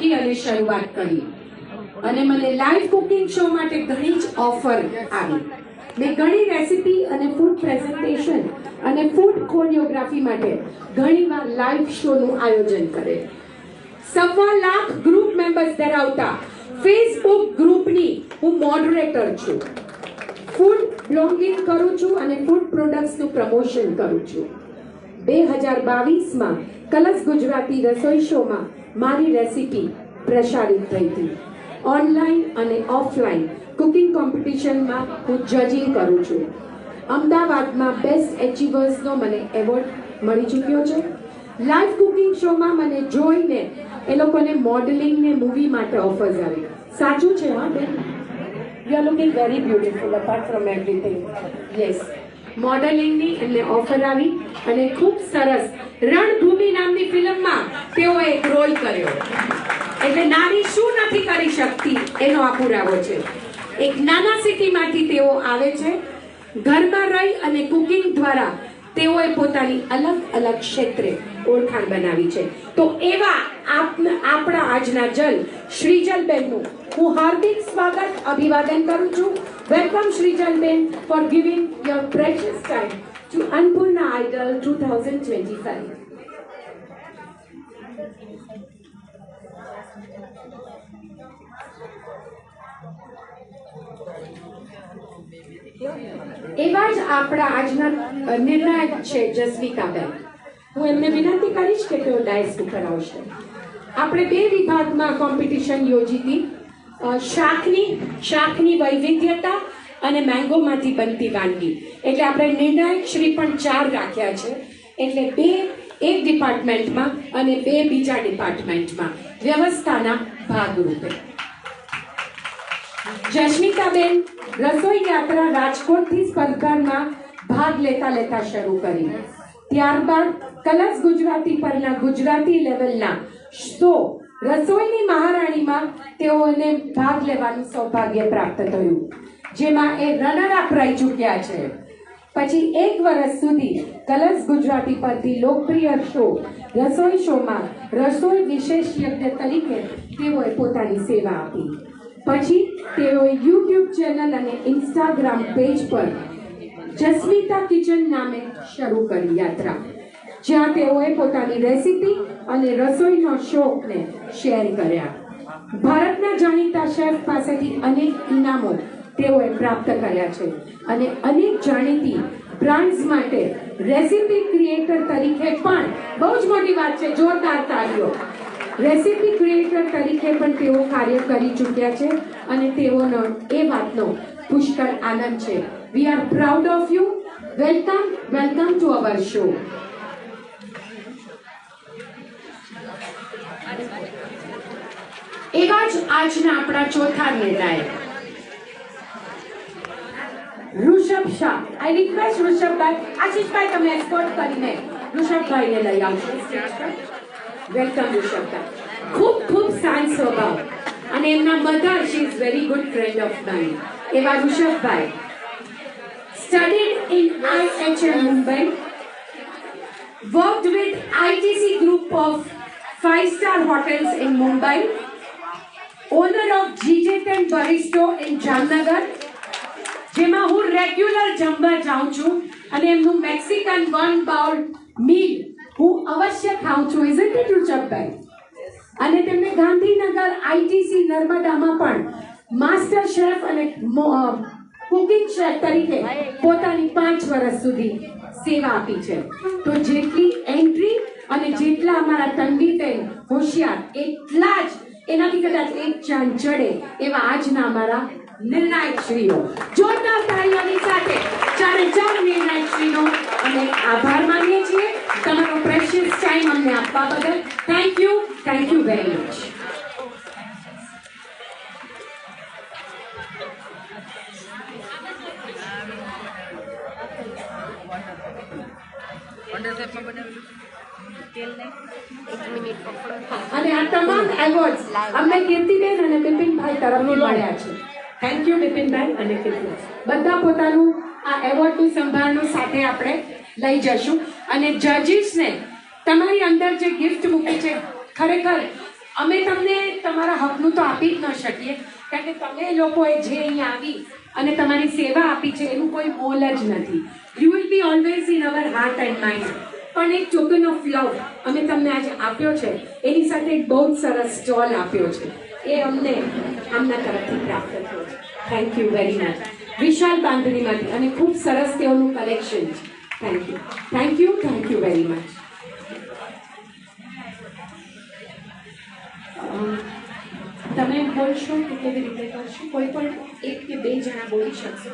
મૂકી અને શરૂઆત કરી અને મને લાઈવ કુકિંગ શો માટે ઘણી જ ઓફર આવી. મેં ઘણી રેસીપી અને ફૂડ પ્રેઝન્ટેશન અને ફૂડ કોરિયોગ્રાફી માટે ઘણીવાર લાઈવ શોનું આયોજન કરે. 1.25 લાખ ગ્રુપ મેમ્બર્સ ધરાવતા ફેસબુક ગ્રુપની હું મોડરેટર છું. ફૂડ બ્લોગિંગ કરું છું અને ફૂડ પ્રોડક્ટ્સનું પ્રમોશન કરું છું. 2022માં કલર્સ ગુજરાતી રસોઈ શોમાં મારી રેસીપી પ્રસારિત થઈ હતી. ઓનલાઈન અને ઓફલાઈન કુકિંગ કોમ્પિટિશનમાં હું જજિંગ કરું છું. અમદાવાદમાં બેસ્ટ એચીવર્સનો મને એવોર્ડ મળી ચૂક્યો છે. લાઈવ કુકિંગ શોમાં મને જોઈને એ લોકોને મોડલિંગ ને મૂવી માટે ઓફર્સ આવી. સાચું છે હા બેન? You are looking very beautiful apart from everything. Yes, મોડલિંગની એમને ઓફર આવી અને ખૂબ સરસ રણભૂમિ નામની ફિલ્મમાં તેઓએ એક રોલ કર્યો. એટલે નારી શું નથી કરી શકતી એનો આ પુરાવો છે. એક નાના સિટીમાંથી તેઓ આવે છે. ઘરમાં રહી અને કુકિંગ દ્વારા તેઓએ પોતાની અલગ અલગ ક્ષેત્રે ઓળખાણ બનાવી છે. તો એવા આપણા આજના જલ શ્રીજલબેનનું હું હાર્દિક સ્વાગત અભિવાદન કરું છું. વેલકમ શ્રીજલબેન for giving your precious time to Annapurna idol 2025. એવા જ આપણા આજના નિર્ણાયક છે જસ્મિકાબેન. હું એમને વિનંતી કરીશ કે તેઓ ડાયસ ઉપર આવશે. આપણે 2 વિભાગમાં કોમ્પિટિશન યોજી હતી. શાકની વૈવિધ્યતા અને મેંગોમાંથી બનતી વાનગી. એટલે આપણે નિર્ણાયક શ્રી પણ 4 રાખ્યા છે. એટલે 2 એક ડિપાર્ટમેન્ટમાં અને 2 બીજા ડિપાર્ટમેન્ટમાં વ્યવસ્થાના ભાગરૂપે. જસ્મિકાબેન રસોઈ યાત્રા રાજકોટથી સ્પર્ધામાં ભાગ લેતા શરૂ કરી. ત્યારબાદ કલર્સ ગુજરાતી પરના ગુજરાતી લેવલના શો રસોઈની મહારાણીમાં તેઓને ભાગ લેવાનું સૌભાગ્ય પ્રાપ્ત થયું, જેમાં એ રનર અપ રહી ચૂક્યા છે. પછી 1 વર્ષ સુધી કલર્સ ગુજરાતી પરથી લોકપ્રિય શો રસોઈ શોમાં રસોઈ વિશેષજ્ઞ તરીકે તેઓએ પોતાની સેવા આપી. પછી તેઓએ યુટ્યુબ ચેનલ અને ઇન્સ્ટાગ્રામ પેજ પર જસ્મિતા કિચન નામે શરૂ કરી યાત્રા, જ્યાં તેઓએ પોતાની રેસીપી અને રસોઈનો શોખને શેર કર્યા. ભારતના જાણીતા શેફ પાસેથી અનેક ઇનામો તેઓએ પ્રાપ્ત કર્યા છે અને અનેક જાણીતી બ્રાન્ડ્સ માટે રેસીપી ક્રિએટર તરીકે પણ, બહુ જ મોટી વાત છે, જોરદાર તાળીઓ, રેસીપી ક્રિએટર તરીકે પણ તેઓ કાર્ય કરી ચૂક્યા છે અને તેઓનો એ વાતનો પુષ્કળ આનંદ છે. We are proud of you. Welcome to our show. એવા જ આજના આપણા ચોથા નિર્ણાયક ઋષભ શાહ. આઈ રિક્વેસ્ટ ઋષભભાઈ, આશીષભાઈ તમે એસ્કોર્ટ કરીને ઋષભભાઈને લઈ આવશો. વેલકમ ઋષભભાઈ. ખૂબ શાંત સ્વભાવ અને એમના mother she is very good friend of mine. એવા ઋષભભાઈ studied in IHM Mumbai, worked with ITC group of 5-star hotels in Mumbai, owner of GJ10 Baristo in Jamnagar, જેમાં હું રેગ્યુલર જમવા જાઉં છું અને એમનું મેક્સિકન 1 બાઉલ મીલ હું અવશ્ય ખાઉં છું. Isn't it Rishabhbhai? અને તેમને ગાંધીનગર આઈટીસી નર્મદામાં પણ માસ્ટર શેફ અને કુકિંગ શેફ તરીકે પોતાની 5 વર્ષ સુધી સેવા આપી છે. તો જેટલી એન્ટ્રી અને જેટલા અમારા તન્વીબેન હોશિયાર, એટલા જ એનાથી કદાચ એક ચાંદ ચડે એવા આજના અમારા નિર્ણાયક શ્રીઓ. જોરદાર તાળીઓની સાથે 4 નિર્ણાયક શ્રીનો અમે આભાર માનીએ છીએ તમારો પ્રેશિયસ ટાઈમ અમને આપવા બદલ. Thank you very much. અને આ તમામ એવોર્ડ્સ અમને કીર્તિબેન અને બિપિનભાઈ તરફથી મળ્યા છે. થેન્ક યુ બિપિનભાઈ અને કીર્તિ. બધા પોતાનું આ એવોર્ડનું સંભાળનું સાથે આપણે લઈ જશું અને જજીસને તમારી અંદર જે ગિફ્ટ મૂકી છે ખરેખર અમે તમને તમારા હકનું તો આપી જ ન શકીએ, કારણ કે તમે લોકોએ જે અહીંયા આવી અને તમારી સેવા આપી છે એનું કોઈ મોલ જ નથી. You will be always in our heart and mind. પણ એક ટોકન ઓફ લવ અમે તમને આજે આપ્યો છે, એની સાથે એક બહુ જ સરસ સ્ટોલ આપ્યો છે, એ અમને આમના તરફથી પ્રાપ્ત થયો છે. Thank you very much. Vishal બાંધણીમાંથી અને ખૂબ સરસ તેઓનું કલેક્શન છે. Thank you, thank you, thank you very much. તમે બોલશો કે કેવી રીતે કરશો? કોઈ પણ એક કે બે જણા બોલી શકશો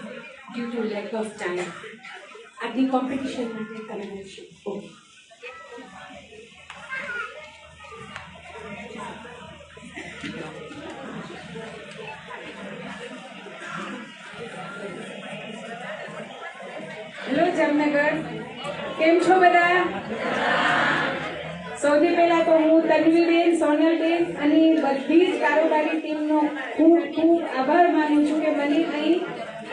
due to lack of time. આજની કોમ્પિટિશન માટે તમે બોલશો. ઓકે. હેલો જામનગર, કેમ છો બધા? સૌથી પહેલા તો હું તન્વીબેન, સોનલબેન અને બધી જ કારોબારી ટીમનો ખૂબ ખૂબ આભાર માનું છું કે મને અહીં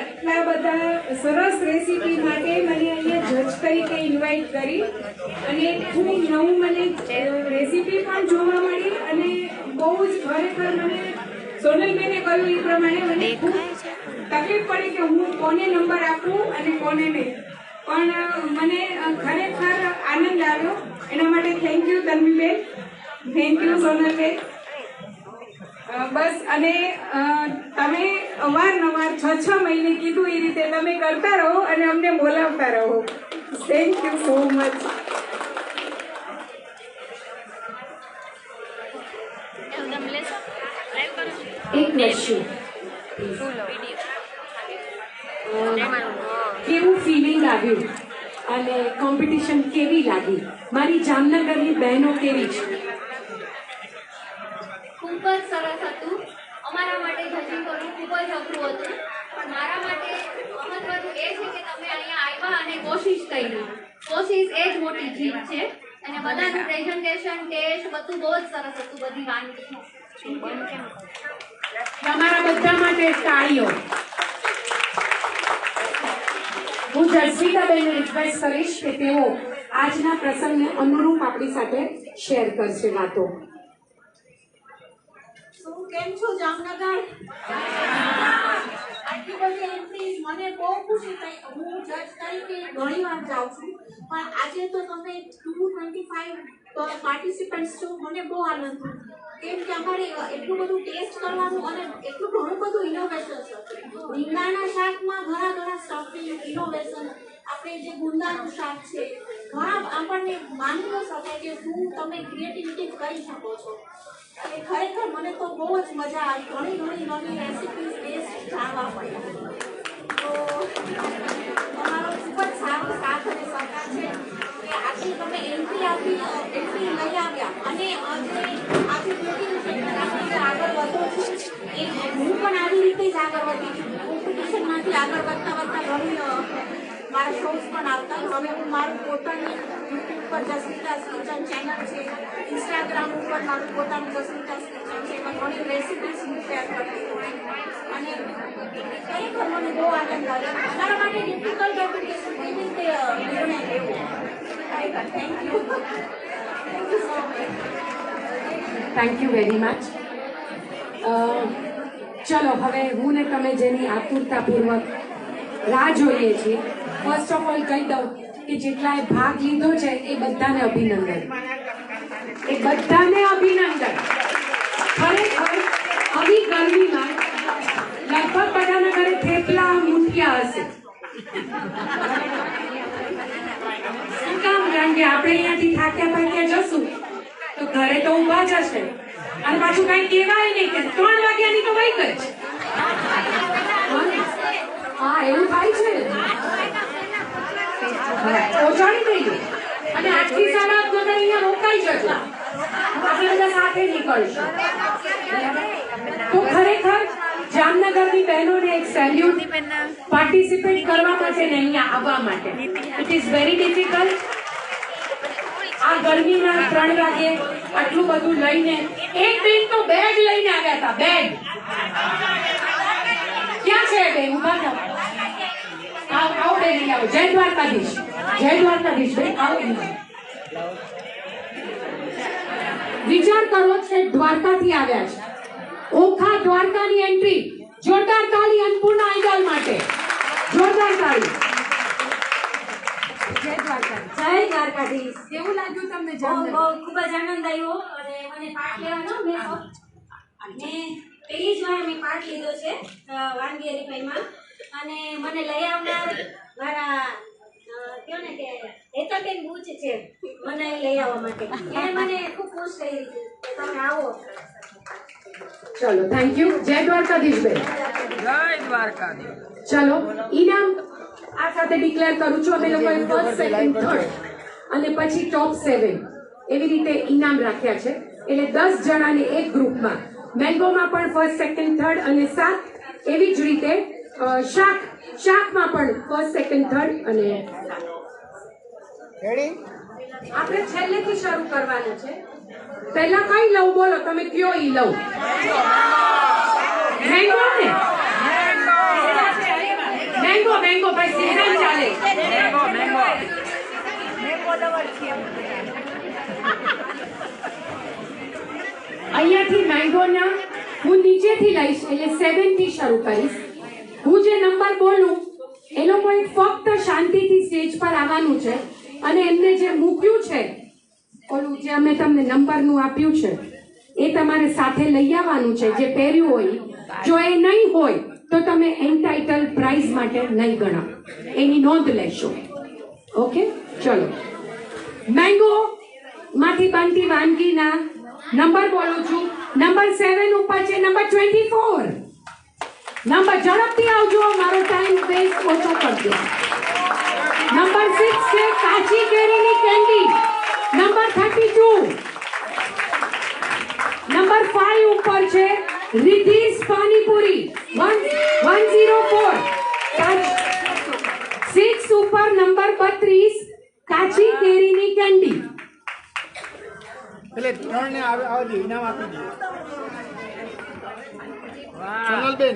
આટલા બધા સરસ રેસીપી માટે મને અહીંયા જજ તરીકે ઇન્વાઇટ કરી અને ખૂબ નવું મને રેસીપી પણ જોવા મળી અને બહુ જ ખરેખર મને સોનલબેને કહ્યું એ પ્રમાણે મને ખૂબ તકલીફ પડી કે હું કોને નંબર આપું અને કોને નહીં, પણ મને ખરેખર આનંદ આવ્યો. એના માટે thank you Tanviben, thank you સોનલબેન. બસ અને તમે અવારનવાર 6 મહિને કીધું એ રીતે તમે કરતા રહો અને અમને બોલાવતા રહો. Thank you so much. એક ક્વેશ્ચન, કેવું ફિલિંગ આવ્યું અને કોમ્પિટિશન કેવી લાગી? મારી જામનગરની બહેનો કેવી છે? ખૂબ જ સરસ હતું. અમારા માટે જજિંગ કરવું ખૂબ જ અઘરું હતું, પણ મારા માટે મહત્વનું એ છે કે તમે અહીંયા આવ્યા અને કોશિશ કરી. કોશિશ એ જ મોટી જીત છે. અને બધાનું પ્રેઝન્ટેશન, ટેસ્ટ બધું બહુ જ સરસ હતું. બધી વાનગી તમારા બધા માટે તાળીઓ. હું જસ્વીતાબેનને રિક્વેસ્ટ કરીશ કે તેઓ આજના પ્રસંગને અનુરૂપ આપણી સાથે શેર કરશે વાતો. કેમ છો જામનગર? આટલી બધી એન્ટ્રીઝ મને બહુ ખુશી થઈ. હું જજ તરીકે ઘણી વાર જાઉં છું, પણ આજે તો તમે 225 પાર્ટિસિપન્ટ્સ છો, મને બહુ આનંદ થયો. કેમ કે અમારે એટલું બધું ટેસ્ટ કરવાનું અને એટલું ઘણું બધું ઇનોવેશન છે. રીંગણાના શાકમાં ઘણા સ્ટફિંગ, ઇનોવેશન, આપણે જે ગુંદાનું શાક છે, ઘણા આપણને માની ન શકાય કે શું તમે ક્રિએટિવિટી કરી શકો છો. અને ખરેખર મને તો બહુ જ મજા આવી. ઘણી નવી રેસિપીઝ ટેસ્ટ જાણવા મળ્યા. તો તમારો ખૂબ જ સારો સાથ અને સહકાર છે કે આજે તમે એન્ટ્રી લઈ આવ્યા અને આજે બ્યુટી સેક્ટર આગળ વધો છો. એ હું પણ આવી રીતે જ આગળ વધી છું. કોમ્પિટિશનમાંથી આગળ વધતા ઘણી મારા શોઝ પણ આવતા. હવે હું મારું પોતાની યુટ્યુબ પર જસ્મીતાસ કિચન ચેનલ છે, ઇન્સ્ટાગ્રામ ઉપર મારું પોતાનું જસ્મીતાસ કિચન છે, એમાં ઘણી રેસિપીઝ હું શેર કરતી હોઉં. અને ખરેખર મને બહુ આનંદ આવ્યો. મારા માટે ડિફિકલ્ટ હતું કે કેવી રીતે નિર્ણય લેવો. ખરેખર thank you so much. Thank you very much. ચલો હવે હું ને તમે જેની આતુરતાપૂર્વક રાહ જોઈએ છીએ, ફર્સ્ટ ઓફ ઓલ કહી દઉં કે જેટલાએ ભાગ લીધો છે એ બધાને અભિનંદન. ખરેખર આવી ગરમીમાં લગભગ બધાના ઘરે થેપલા મૂઠિયા હશે. શું કામ? કારણ કે આપણે અહીંયાથી થાક્યા જશું તો ઘરે તો ઊભા જ હશે અને પાછું કઈ કહેવાય નહીં કે 3 વાગ્યાની તો વહી ગઈ. હા, એવું થાય છે. પહોંચાડી દઈએ અને 8થી 8:30 નગર અહીંયા રોકાઈ જજો. આપણે બધા સાથે નીકળશું. તો ખરેખર જામનગરની બહેનોને એક સેલ્યુટ, પાર્ટિસિપેટ કરવા માટે ને અહીંયા આવવા માટે. It is very difficult. આ ગરમીના 3 વાગે આટલું બધું લઈને, એક બેન તો બેગ લઈને આવ્યા હતા. બેગ ક્યાં છે? બેન ઉભા થાઓ. આવો બેન, આવો. જય દ્વારકાધીશ. જય દ્વારકાધીશ બેન, આવો. વિચાર કરો છે દ્વારકાથી આવ્યા છે. ઓખા દ્વારકાની એન્ટ્રી. જોરદાર તાળી અન્નપૂર્ણા આઈડલ માટે. જોરદાર તાળી. જય દ્વારકાધીશ. કેવું લાગ્યું તમને બહુ ખૂબ જ આનંદ આવ્યો અને મને પાઠ લેવાનો મેં પહેલી જ વાર મેં પાઠ લીધો છે વાનગી હરીફાઈમાં અને મને લઈ આવનાર મારા કયો ને કે હેતલબેન બુચ છે મને લઈ આવવા માટે એને મને ખૂબ ખુશ કરી કે તમે આવો. ચલો થેન્ક યુ. જય દ્વારકાધીશ બેન. જય દ્વારકાધીશ. ચલો ઇનામ આ સાથે ડિક્લેર કરું છું. અમે લોકોએ ફર્સ્ટ સેકન્ડ થર્ડ અને પછી ટોપ 7 એવી રીતે ઇનામ રાખ્યા છે. એટલે 10 જણાને એક ગ્રુપમાં. મેંગોમાં પણ ફર્સ્ટ સેકન્ડ થર્ડ અને 7 એવી જ રીતે શાકમાં પણ ફર્સ્ટ સેકન્ડ થર્ડ અને આપણે છેલ્લેથી શરૂ કરવાનું છે. પહેલા કઈ લઉં બોલો તમે કયો ઈ લઉં. મેંગો ને મેંગો ભાઈ સીઝન ચાલે. અહીંયાથી મેંગોના હું નીચેથી લઈશ એટલે 7 થી શરૂ કરીશ. હું જે નંબર બોલું એ લોકોએ ફક્ત શાંતિથી સ્ટેજ પર આવવાનું છે અને એમને જે મૂક્યું છે ઓલું જે અમે તમને નંબરનું આપ્યું છે એ તમારે સાથે લઈ આવવાનું છે. જે પહેર્યું હોય જો એ નહીં હોય તો તમે એન્ટાઇટલ પ્રાઇઝ માટે નહીં ગણો. એની નોંધ લેશો. ઓકે ચલો. મેંગો માંથી બનતી વાનગીના નંબર બોલું છું. નંબર 7 ઉપર છે નંબર 24. નંબર ઝડપથી આવજો મારો ટાઈમ વેસ્ટ ઓછો કરજો. નંબર 6 છે કાચી કેરીની કેન્ડી. નંબર 32. નંબર 5 ઉપર છે રિધીસ પાણીપુરી 104. 6 ઉપર નંબર 32 કાચી કેરીની કેન્ડી. એટલે 3 ને આવજો ઇનામ આપી દો. સોનલબેન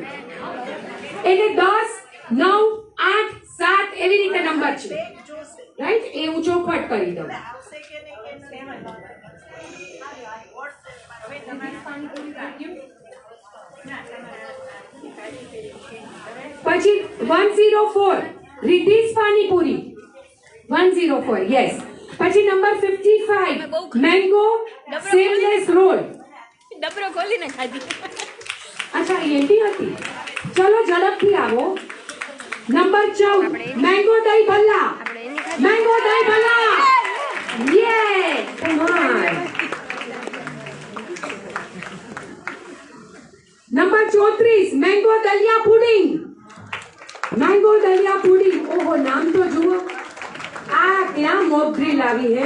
એટલે 10, 9, 8, 7 એવી રીતે નંબર છે. રાઈટ એ હું ચોખવટ કરી દઉં. પછી 104 રિધીસ પાણીપુરી 104 યસ. પછી નંબર 55 મેંગો સેવલેસ રોલ. ડબરો ખોલીને ખાધી. અચ્છા એન્ટી હતી. ચલો ઝડપથી આવો. નંબર 14 મેંગો દહીં ભલ્લા. મેંગો દહીં ભલ્લા યે કમાલ. Number 34 mango daliya pudding. Mango daliya pudding. ઓહો નામ તો જુઓ. આ ક્યાં મોગરી લાવી હે.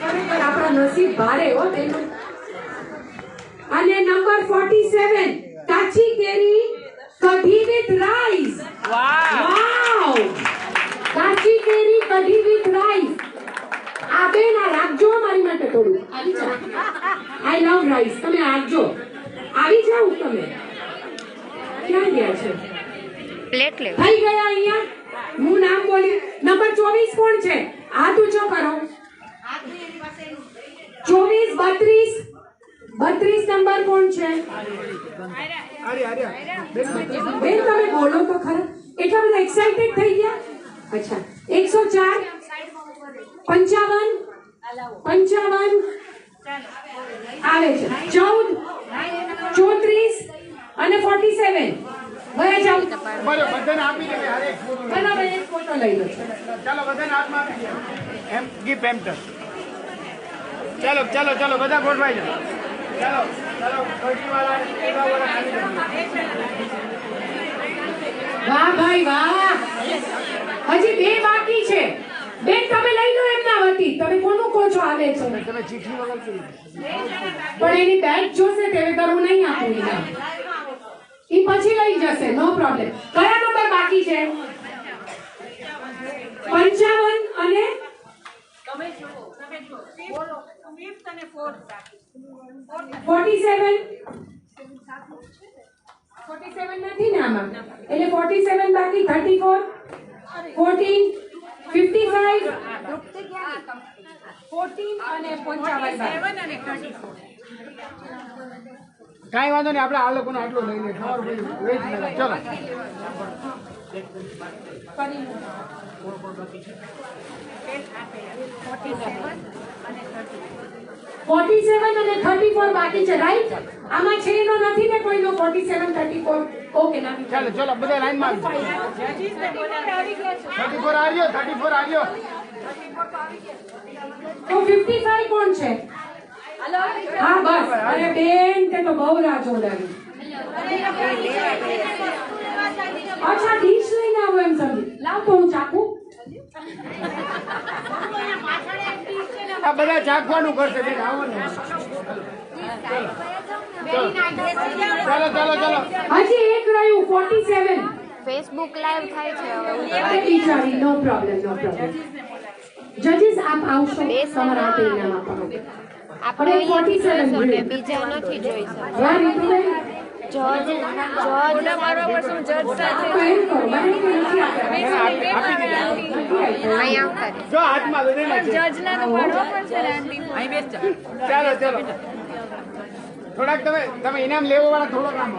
ખરેખર આપણા નસીબ ભારે હો તેનું. અને નંબર 47 કાચી કેરી કઢી વિથ રાઈસ. વાવ કાચી કેરી કઢી વિથ રાઈસ. આ બેન આ રાખજો મારી માટે થોડું. આવી જાઓ. આઈ લવ રાઈસ. તમે આપજો. આવી જાઓ તમે. ક્યાં ગયા છે પ્લેટ લે. થઈ ગયા અહીંયા. હું નામ બોલી. નંબર 24 કોણ છે? હાથ ઊંચો કરો. 24, 32 નંબર કોણ છે? બેન તમે બોલો તો ખરા. એટલા બધા એક્સાઇટેડ થઈ ગયા. અચ્છા 104, 55 આવે છે. 14, 34 અને 47 ગયા જાઓ. બધાને આપી દે હરેક ફોટો. બરાબર એક ફોટો લઈ લો. ચાલો બધાને હાથમાં આપી દે. એમ ગિફ્ટ એમ્પટર. ચાલો ચાલો ચાલો બધા ગોઠવાઈ જાઓ. ચાલો ચાલો કઢીવાળા એવાવાળા ખાલી કરો. વાહ ભાઈ વાહ. હજી 2 બાકી છે. બેન તમે લઈ લો એમના વતી. તમે કોનું કહો છો આવે છે? તમે ચીઠી વગર કરી પણ એની બેગ જોશે તે વગર હું નહીં આપું ઇનામ. ઈ પછી લઈ જશે નો પ્રોબ્લેમ. કયા નંબર બાકી છે? 55 અને તમે બોલો 5th અને 4th 47 નથી ને આમાં. એટલે 47 બાકી 34 14 55 14 અને 55 બાર. કાંઈ વાંધો નહીં, આપણે આ લોકોને આટલું લઈ લઈએ. ખબર પડી? વેચ લેવા. ચલો ફરી. 47 અને 34 બાકી છે, રાઈટ? આમાં છે એનો નથી ને કોઈનો 47 34? ઓકે, નાખી. ચાલો ચલો બધા લાઈનમાં આવી. 34 આવ્યો, 34 આવ્યો. તો 55 કોણ છે? હા બસ. અરે બેન, તે તો બહુ રાહ જોડાવી. અચ્છા, ડીશ લઈને આવો એમ સમજી. લાવ તો હું ચાકુ. આ બધા ચાખવાનું કરશે બેન, આવો ને. ચાલો ચાલો ચાલો. હજી એક રહ્યું 47. ફેસબુક લાઈવ થાય છે હવે. અરે બિચારી, નો પ્રોબ્લેમ, નો પ્રોબ્લેમ. જજીસ આપ આવશો, તમારા હાથે ઇનામ આપવાનું. આપણે હવે 47 જોઈશું ને જોઈએ. બીજા નથી જોઈ શકતા. હા રીતુબેન, જજ તો એમ કરો, મને કોઈ નથી આપ્યા. આપી દીધા. અહીંયા આવતા જો હાથમાં લીધેલા છે. ચાલો ચાલો. થોડાક તમે ઇનામ લેવા વાળા થોડોક આમ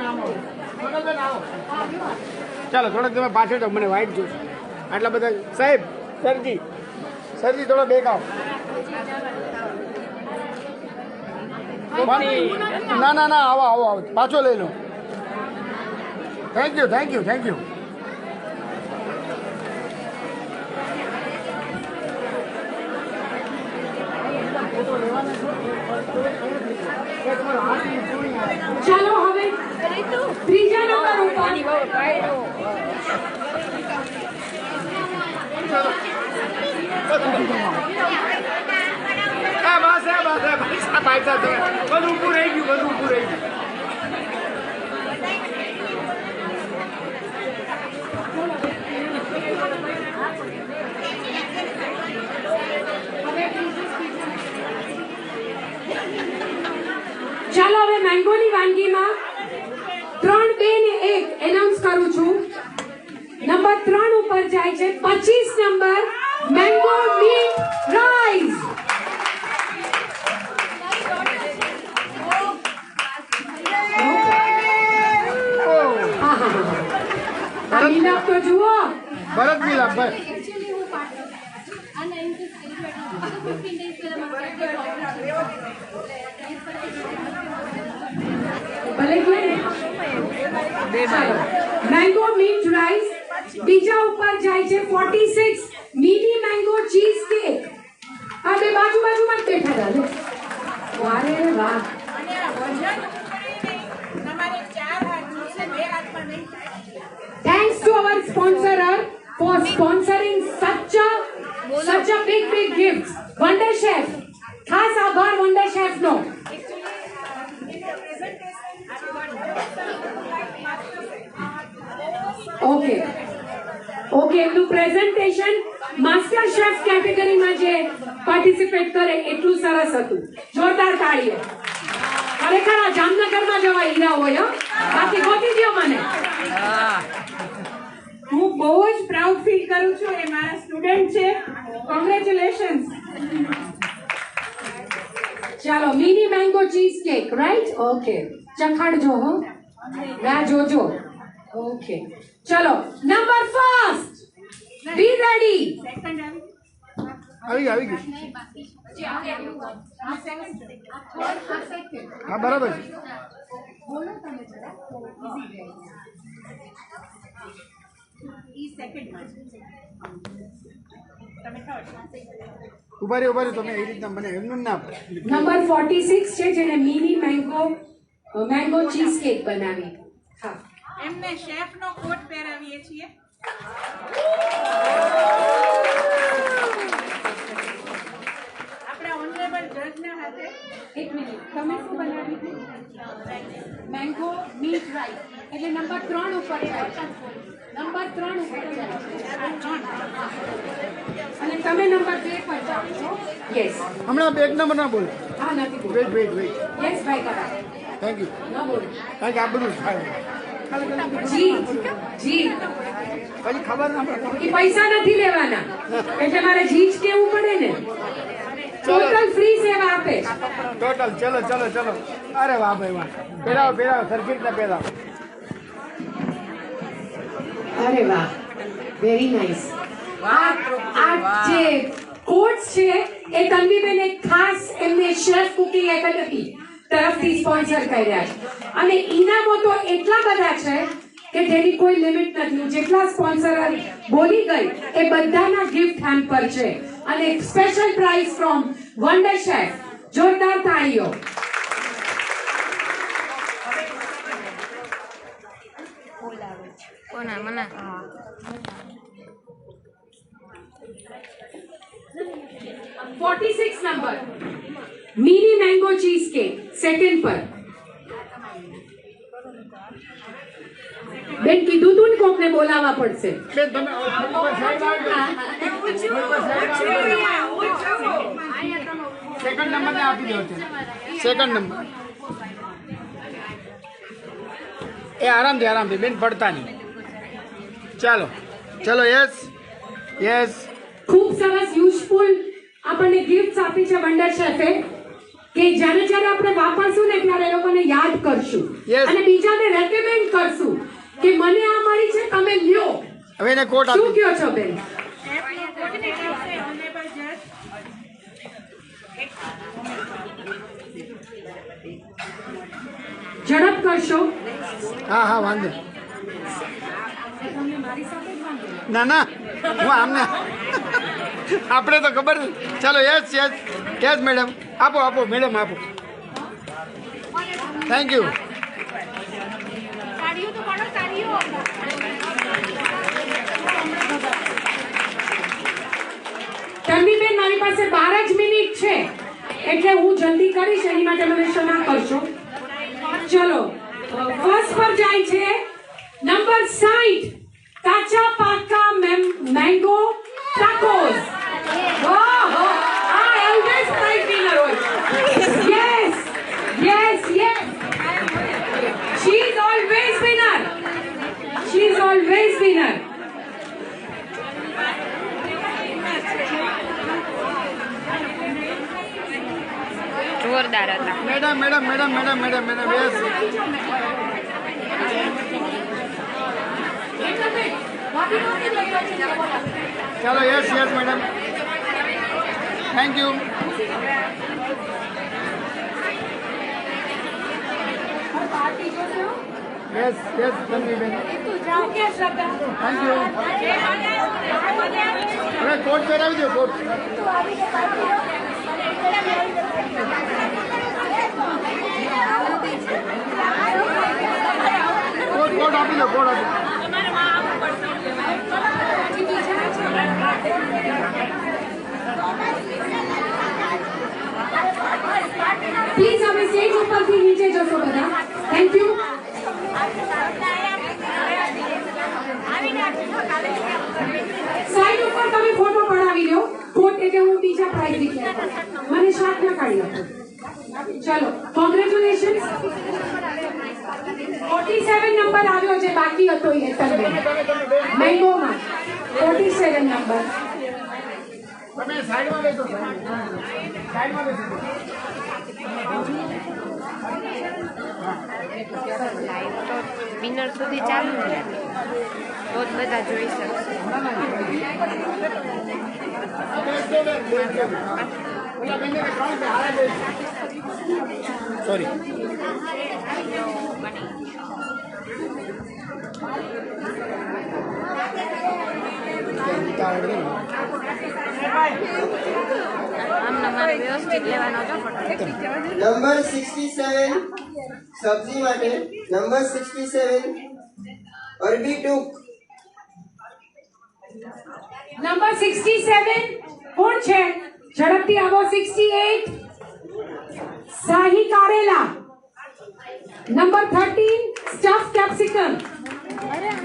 આવો. ચાલો થોડાક તમે પાછળ જાઓ, મને વાઇટ જોશે. આટલા બધા સાહેબ, સરજી થોડો બેક આવો. ના ના ના, આવો આવો આવો, પાછો લઈ લો. Thank you thank you thank you. ચાલો હવે ત્રીજા નંબર ઉપર. બધું ઊભું રહી ગયું, બધું ઊભું રહી ગયું. ચાલો હવે મેંગોની વાનગીમાં 3, 2 ને 1 એનાઉન્સ કરું છું. નંબર 3 ઉપર જાય છે 25 નંબર મેંગો મીટ રાઈસ. આ મિલાપ તો જુઓ. ભરત મિલાપ બસ. ભલે કે મેંગો મીટ રાઈસ. બીજા ઉપર જાય છે 46 મિની મેંગો ચીઝ કેક. આ બે બાજુ બાજુમાં જ બેઠા હતા. વારે વાહ. Thanks to our sponsorer for sponsoring such a big gifts. Wonder Chef. ખાસ આભાર વંડર શેફ નો. ઓકે એમનું પ્રેઝન્ટેશન માસ્ટર શેફ કેટેગરીમાં જે પાર્ટિસિપેટ કરે એટલું સરસ હતું. જોરદાર તાળીઓ. ખરેખર આ જામનગરમાં જવા હીરા હોય. બાકી ગોતી દ્યો મને. હું બહુ જ પ્રાઉડ ફીલ કરું છું. એ મારા સ્ટુડન્ટ છે. કોંગ્રેચ્યુલેશન્સ. ચાલો mini mango cheesecake, right? Okay, ચખાડજો હો, રાહ જોજો. ઓકે ચલો નંબર ફર્સ્ટ, બી રેડી. આવી ગયું. હા બરાબર. ઉભા રહ્યો તમે એ રીતના મને એમનું ના. નંબર 46 છે જેને મિની મેંગો ચીઝ કેક બનાવી. હા, એમને શેફ નો કોટ પહેરાવીએ છીએ. આપણા ઓનરેબલ જજ ના હાથે. એક મિનિટ, તમે શું બનાવી હતી? Mango meet rice. એટલે નંબર 3 ઉપર જાય. નંબર 3 ઉપર જાય. અને તમે નંબર 2 પર જાઓ છો. યસ. હમણાં એક નંબર ના બોલો. હા, નથી બોલ. વેઇટ. યસ ભાઈ કરા. Thank you. ન બોલ. કારણ કે આ બધું થાય. જી જી પછી ખબર ના પડે. એ પૈસા નથી લેવાના એટલે મારે જી જ કેવું પડે ને. ટોટલ ફ્રી સેવા આપે છે. ટોટલ ચલો ચલો ચલો. અરે વાહ ભાઈ વાહ. પહેરાવો પહેરાવો સરખી રીતના પહેરાવો. અરે વાહ, વેરી નાઇસ. આ જે કોર્સ છે એ તન્વીબેન એક ખાસ એમને શેફ કુકિંગ એકેડમી તરફથી સ્પોન્સર કર્યા છે અને ઇનામો તો એટલા બધા છે કે જેની કોઈ લિમિટ નથી. હું જેટલા સ્પોન્સર બોલી ગઈ એ બધાના ગિફ્ટ હેમ્પર છે અને special prize from Wonderchef. જોરદાર તાળીઓ. કોના મને 46 number mini mango cheesecake second પર. બેન કીધું તું ને કોકને બોલાવવા પડશે. બેન તમે થોડી વાર સાઈડ આવજો. સેકન્ડ નંબર ને આપી દો. સેકન્ડ નંબર એ આરામથી બેન પડતા નહીં. ચાલો ચલો. Yes yes. ખૂબ સરસ યુઝફુલ આપણને ગિફ્ટ્સ આપી છે વન્ડર શેફે કે જ્યારે જ્યારે આપણે વાપરશું ને ત્યારે એ લોકોને યાદ કરશું Yes. અને બીજાને રેકમેન્ડ કરશું કે મને આ મળી છે તમે લ્યો. હવે એને કોટ શું આપી. કહો છો બેન? ઝડપ કરશો. હા હા વાંધો. ના ના હું આમને આપણે તો ખબર. ચાલો યસ યસ યસ મેડમ. આપો આપો મેડમ આપો. Thank you. તન્વીબેન મારી પાસે 12 જ મિનિટ છે એટલે હું જલ્દી કરીશ એની માટે મને ક્ષમા કરશો. ચલો ફર્સ્ટ પર જાય છે નંબર 60 કાચા પાકા મેંગો ટાકોસ. ઓહો આ ઓલવેઝ પ્રાઇઝ વિનર હોય. Yes yes yes she is always winner. She is always winner. જોરદાર હતા. Madam madam madam madam madam madam yes. ચાલો yes yes madam. Thank you. Yes yes તન્વીબેન. Thank you. હવે coat પહેરાવી દો કોટ. કોટ આપી દો કોટ આપી દો. પ્લીઝ હવે સ્ટેજ ઉપરથી નીચે જશો બધા. Thank you. સાઈડ ઉપર તમે ફોટો પડાવી લો. કોટ એટલે હું બીજા પ્રાઇઝ ડિક્લેર કરું. મને શાક ના કાઢી આપો. ચલો કોંગ્રેચ્યુલેશન્સ. 47 નંબર આવ્યો છે બાકી હતો એ તમને મેંગોમાં. 47 નંબર. તમે સાઈડમાં બેસો. સાઈડમાં બેસો. લાઈવ તો વિનર સુધી ચાલુ જ રહે. તો જ બધા જોઈ શકશે. સોરી. આમને મારે વ્યવસ્થિત લેવાનો હતો ફોટો. નંબર 67 સબ્જી માટે નંબર 67 અરબી ટૂક. નંબર 67 કોણ છે? ઝડપથી આવો. 68 શાહી કારેલા. Number 13 stuff capsicum.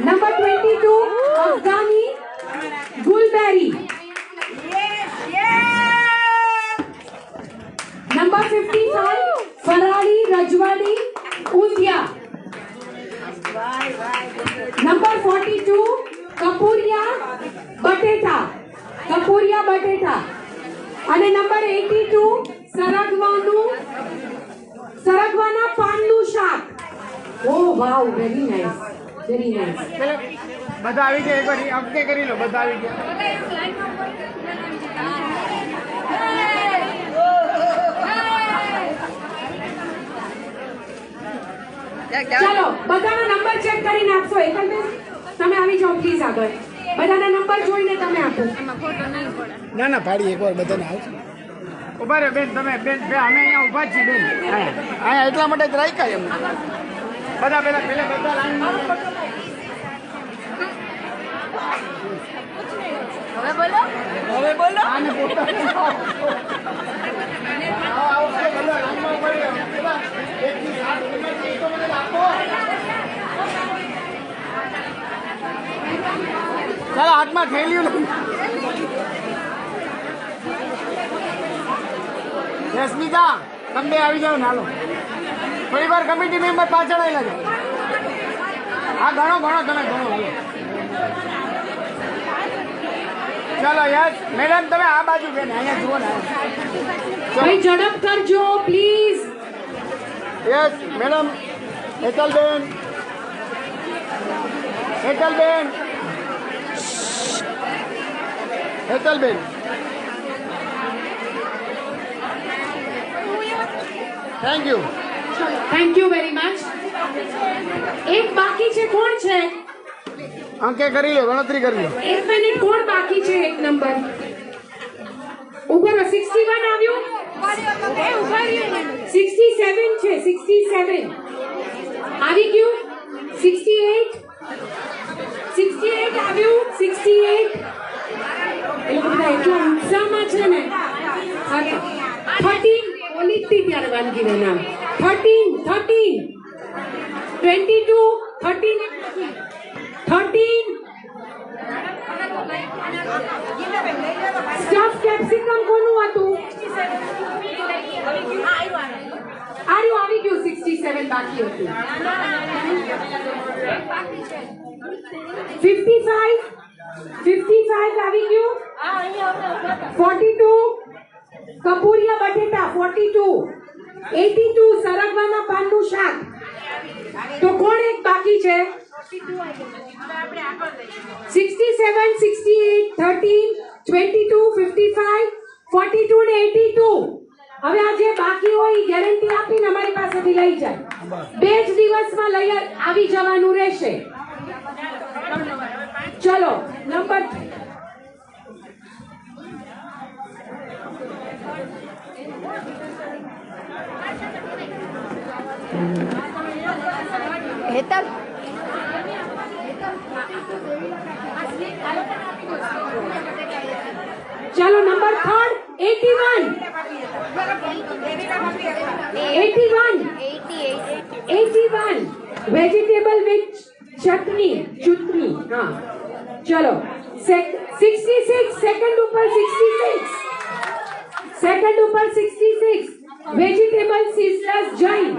Number 22 Afghani ગુલબેરી. નંબર 55 ફરાળી રજવાડી ઊંધિયા. નંબર 42 કપૂરિયા બટેટા, કપૂરિયા બટેટા. અને નંબર 82 સરગવાના પાનનું શાક. ઓ વાવ, વેરી નાઇસ, વેરી નાઇસ. બધા આવી ગયા, એકવાર અપકે કરી લો. બધા આવી ગયા. ચાલો બધાના નંબર ચેક કરીને આપશો. એકલબેન તમે આવી જાઓ પ્લીઝ આગળ. બધાના નંબર જોઈને તમે આપો. ના ના પાડી એકવાર બધાને આવશે. ઉભા રહે બેન, તમે બેન અમે અહીંયા ઉભા જ છીએ બેન. અહીંયા એટલા માટે જ રાખ્યા એમ. બધા પેલા બધા લાઈનમાં હવે બોલો આને પોતાને ચાલો હાથમાં થેલ્યું રશ્મિકા, તમે બે આવી જાઓ ને. હાલો થોડી વાર કમિટી મેમ્બર પાછળ આવેલા છે. હા ઘણો તમે ઘણો. ચાલો યસ મેડમ, તમે આ બાજુ બેન અહીંયા જુઓ ને. ભાઈ ઝડપ કરજો please. Yes madam. Hetalben, Hetalben, Hetalben. Thank you. Thank you very much. એક બાકી છે, કોણ છે? અંકે કરી લો, ગણતરી કરી લો. એક મિનિટ, કોણ બાકી છે? એક નંબર ઉપર 61 આવ્યું, 67 છે, 67 આવી ગયું, 68 આવ્યું, 68. એ બધા એટલા ઉત્સાહમાં છે ને. 13 ઓલી જ હતી ત્યારે વાનગીનું નામ. 13 22 13 સ્ટફ કેપ્સિકમ કોનું હતું? આવી ગયું, 67 બાકી હતું. 55 આવી ગયું, 42 કપૂરિયા બટેટા, 42 82 સરગવાના પાનનું શાક. તો કોણ એક બાકી છે? 67 68 13 22 55 42 ને 82. હવે આ જે બાકી હોય એ ગેરંટી આપીને અમારી પાસેથી લઈ જાય. 2 જ દિવસમાં લઈ આવી જવાનું રહેશે. ચલો નંબર હેતલ ચલો નંબર 3 81 વેજીટેબલ વિથ ચટની. હા ચલો 66 સેકન્ડ ઉપર 66 વેજીટેબલ સિઝલર્સ જૈન.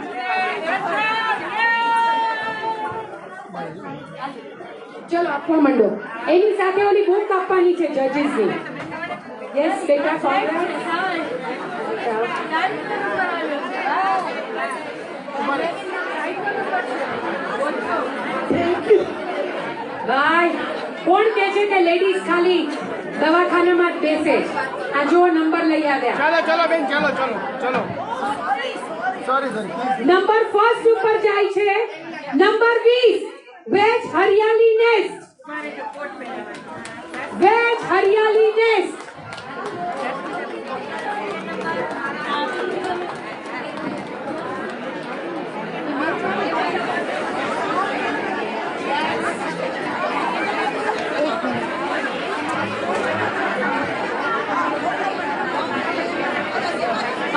ચલો આપવા માંડો. એની સાથે ઓલી બુક આપવાની છે જજીસની. યસ બેટા ભાઈ કોણ કહે છે કે લેડીઝ ખાલી દવાખાનામાં જ બેસે? આ જો નંબર લઈ આવ્યા. ચલો બેન, ચલો. સોરી. નંબર ફર્સ્ટ ઉપર જાય છે નંબર 20 વેજ હરિયાળી નેસ્ટ.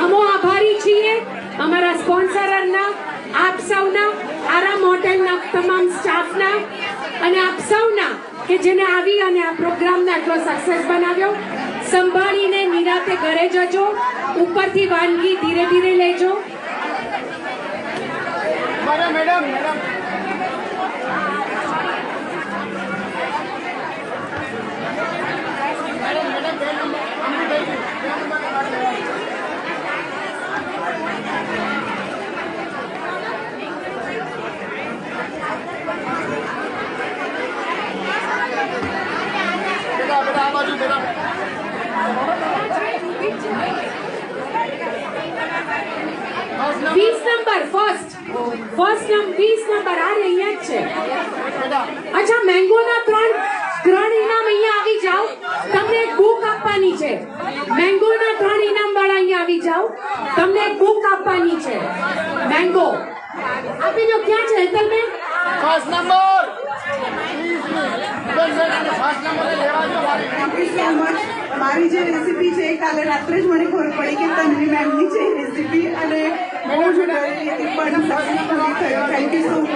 અમો આભારી છીએ અમારા સ્પોન્સરના, આપ સૌના, આરામ હોટેલના તમામ સ્ટાફના અને આપ સૌના કે જેને આવી અને આ પ્રોગ્રામને આટલો સક્સેસ બનાવ્યો. સંભાળીને નિરાતે ઘરે જજો. ઉપરથી વાનગી ધીરે ધીરે લેજો. Madam 20 number first number 20 number આ અહીંયા જ છે. અચ્છા મેંગોના ત્રણ ઇનામ અહીંયા આવી જાઓ. તમને એક બુક આપવાની છે. મેંગોના 3 ઇનામ વાળા અહીંયા આવી જાઓ. તમને એક બુક આપવાની છે. મેંગો આપી દો. ક્યાં છે Hetalben? First number first number લેવા દો. મારી જે રેસીપી છે કાલે રાત્રે જ મને ખબર પડી કે તન્વી મેમની છે રેસીપી અને બહુ જ ડરેલી હતી પણ સક્સેસફુલી થયો. Thank you so much.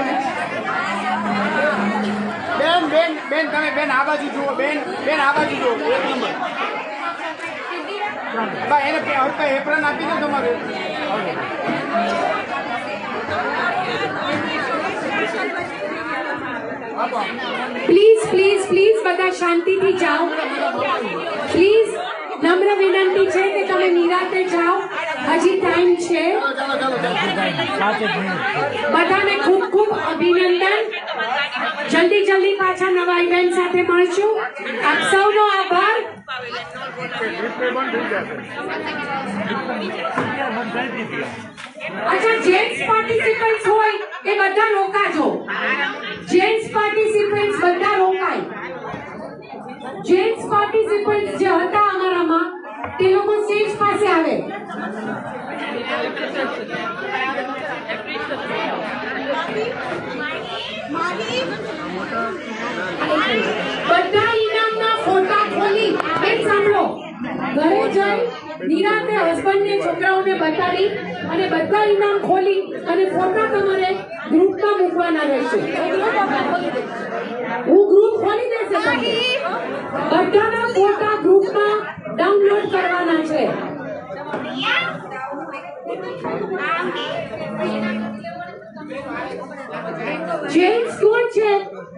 બેન તમે બેન આ બાજુ જુઓ. બેન આ બાજુ જુઓ. 1 નંબર ભાઈ એને એપ્રન આપી દો તમારું. પ્લીઝ બધા શાંતિથી જાઓ. પ્લીઝ નમ્ર વિનંતી છે કે તમે નિરાતે જાઓ. હજી ટાઈમ છે. બધાને ખૂબ ખૂબ અભિનંદન. જલ્દી પાછા નવા ઇવેન્ટ સાથે મળશું. આપ સૌનો આભાર. અચ્છા જેન્ટ્સ પાર્ટિસિપન્ટ્સ હોય એ બધા રોકાજો. જેન્ટ્સ પાર્ટિસિપન્ટ્સ બધા રોકાય. જેન્ટ્સ પાર્ટિસિપન્ટ્સ જે હતા અમારામાં તે લોકો સ્ટેજ પાસે આવે. બધા ઇનામના ફોટા ખોલી એક સાંભળો ઘરે જઈ નિરાતે હસબન્ડ ને છોકરાઓને બતાવી અને બધા ઇનામ ખોલી અને ફોટા તમારે ગ્રુપમાં મૂકવાના રહેશે. હું ગ્રુપ ખોલી દેશે. તમને બધાના ફોટા ગ્રુપમાં ડાઉનલોડ કરવાના છે. જેન્ટ્સ કોણ છે?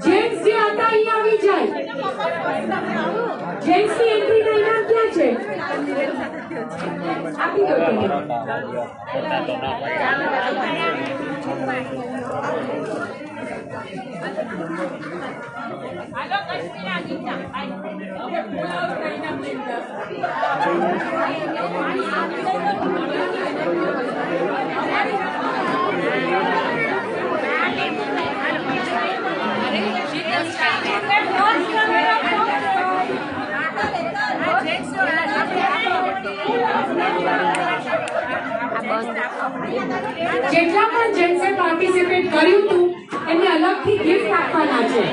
જેન્ટ્સ જે હતા અહીંયા આવી જાય. જેન્ટ્સ ની એન્ટ્રી ના ઇનામ ક્યાં છે? આપી દો તમે. જેટલા પણ જેન્ટ્સે પાર્ટિસિપેટ કર્યું હતું એમને અલગથી ગિફ્ટ આપવાના છે.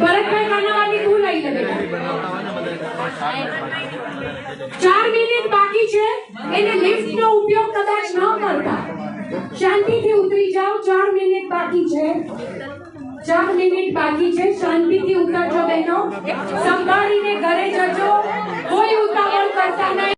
ભરતભાઈ કાનાવાલી તું લઈ લે બેટા. 4 મિનિટ બાકી છે. એને લિફ્ટ નો ઉપયોગ કદાચ ન કરતા. શાંતિથી ઉતરી જાઓ. 4 મિનિટ બાકી છે. 4 મિનિટ બાકી છે. શાંતિથી ઉતરજો બહેનો. સંભાળીને ઘરે જજો. કોઈ ઉતાવળ કરતા નહીં.